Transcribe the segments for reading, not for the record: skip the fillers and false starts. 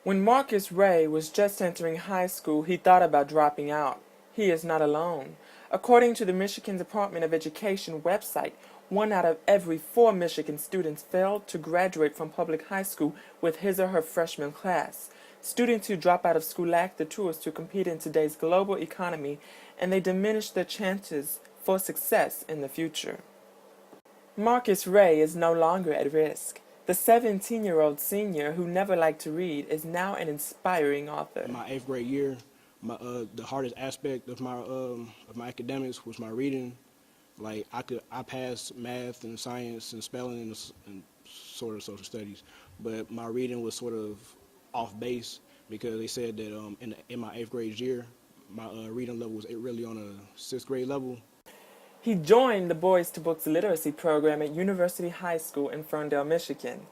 When Marcus Ray was just entering high school, he thought about dropping out. He is not alone. According to the Michigan Department of Education website, 1 out of every 4 Michigan students failed to graduate from public high school with his or her freshman class. Students who drop out of school lack the tools to compete in today's global economy, and they diminish their chances for success in the future. Marcus Ray is no longer at risk. The 17-year-old senior who never liked to read is now an inspiring author. In my 8th grade year, the hardest aspect of my academics was my reading. Like I passed math and science and spelling and sort of social studies, but my reading was sort of off base because they said that in my 8th grade year, my reading level was really on a 6th grade level. He joined the Boys to Books literacy program at University High School in Ferndale, Michigan.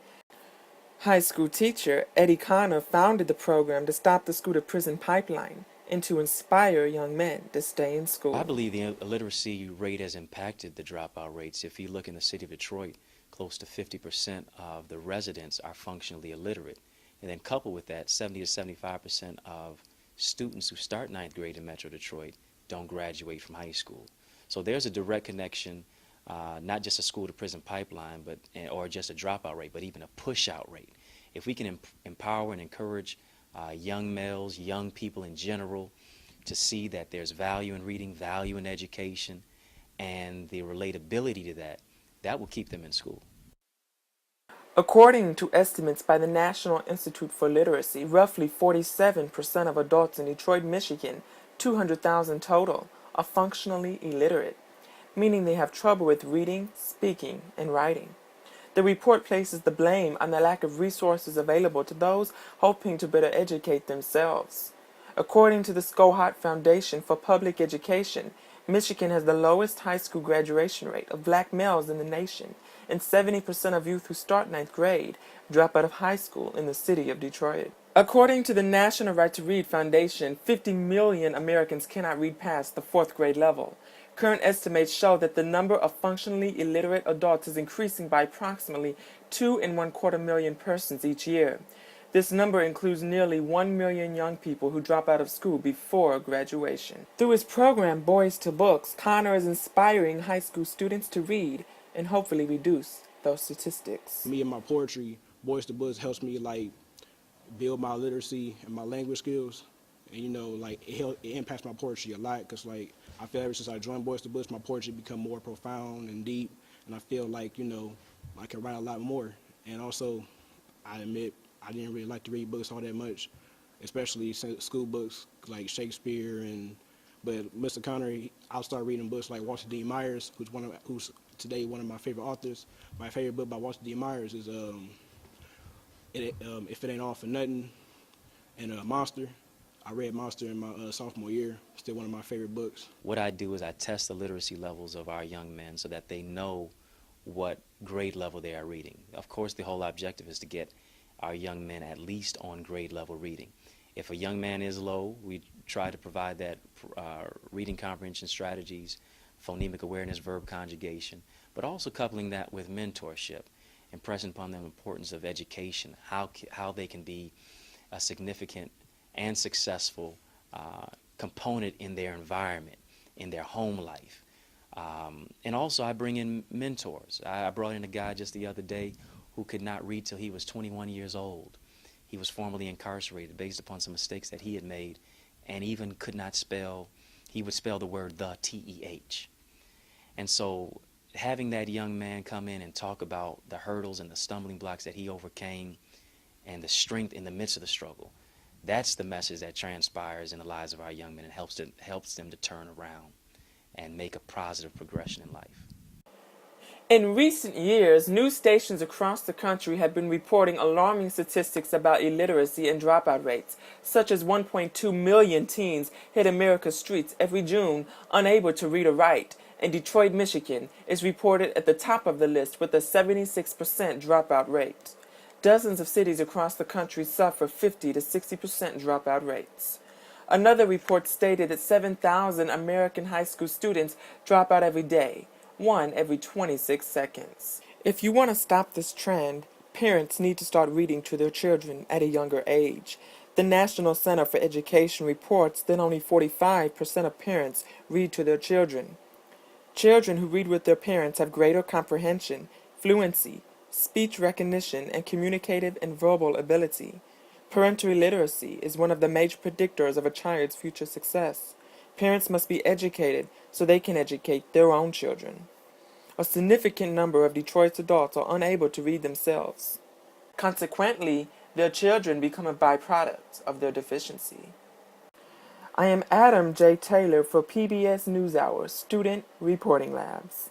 High school teacher Eddie Connor founded the program to stop the school-to-prison pipeline and to inspire young men to stay in school. I believe the illiteracy rate has impacted the dropout rates. If you look in the city of Detroit, close to 50% of the residents are functionally illiterate. And then coupled with that, 70 to 75% of students who start 9th grade in Metro Detroit don't graduate from high school. So there's a direct connection, not just a school-to-prison pipeline, or just a dropout rate, but even a push-out rate. If we can empower and encourage young males, young people in general, to see that there's value in reading, value in education, and the relatability to that, that will keep them in school. According to estimates by the National Institute for Literacy, roughly 47% of adults in Detroit, Michigan, 200,000 total, are functionally illiterate, meaning they have trouble with reading, speaking, and writing. The report places the blame on the lack of resources available to those hoping to better educate themselves. According to the Skohat Foundation for Public Education, Michigan has the lowest high school graduation rate of black males in the nation, and 70% of youth who start 9th grade drop out of high school in the city of Detroit. According to the National Right to Read Foundation, 50 million Americans cannot read past the 4th grade level. Current estimates show that the number of functionally illiterate adults is increasing by approximately 2.25 million persons each year. This number includes nearly 1 million young people who drop out of school before graduation. Through his program, Boys to Books, Connor is inspiring high school students to read and hopefully reduce those statistics. Me and my poetry, Boys to Books helps me build my literacy and my language skills. And it impacts my poetry a lot because I feel ever since I joined Boys to Books, my poetry become more profound and deep, and I feel I can write a lot more. And also, I admit I didn't really like to read books all that much, especially school books like Shakespeare. But Mr. Connor, I'll start reading books like Walter D. Myers, who's today one of my favorite authors. My favorite book by Walter D. Myers is If It Ain't All for Nothing, and Monster. I read Monster in my sophomore year. Still one of my favorite books. What I do is I test the literacy levels of our young men so that they know what grade level they are reading. Of course, the whole objective is to get our young men at least on grade level reading. If a young man is low, we try to provide that reading comprehension strategies, phonemic awareness, verb conjugation, but also coupling that with mentorship, impressing upon them the importance of education, how they can be a significant and successful component in their environment, in their home life. And also I bring in mentors. I brought in a guy just the other day who could not read till he was 21 years old. He was formerly incarcerated based upon some mistakes that he had made, and even could not spell, he would spell the word the, T-E-H. And so having that young man come in and talk about the hurdles and the stumbling blocks that he overcame and the strength in the midst of the struggle, that's the message that transpires in the lives of our young men and helps them to turn around and make a positive progression in life. In recent years, news stations across the country have been reporting alarming statistics about illiteracy and dropout rates, such as 1.2 million teens hit America's streets every June unable to read or write, and Detroit, Michigan is reported at the top of the list with a 76% dropout rate. Dozens of cities across the country suffer 50 to 60% dropout rates. Another report stated that 7,000 American high school students drop out every day, one every 26 seconds. If you want to stop this trend, parents need to start reading to their children at a younger age. The National Center for Education reports that only 45% of parents read to their children. Children who read with their parents have greater comprehension, fluency, speech recognition, and communicative and verbal ability. Parental literacy is one of the major predictors of a child's future success. Parents must be educated so they can educate their own children. A significant number of Detroit's adults are unable to read themselves. Consequently, their children become a byproduct of their deficiency. I am Adam J. Taylor for PBS NewsHour Student Reporting Labs.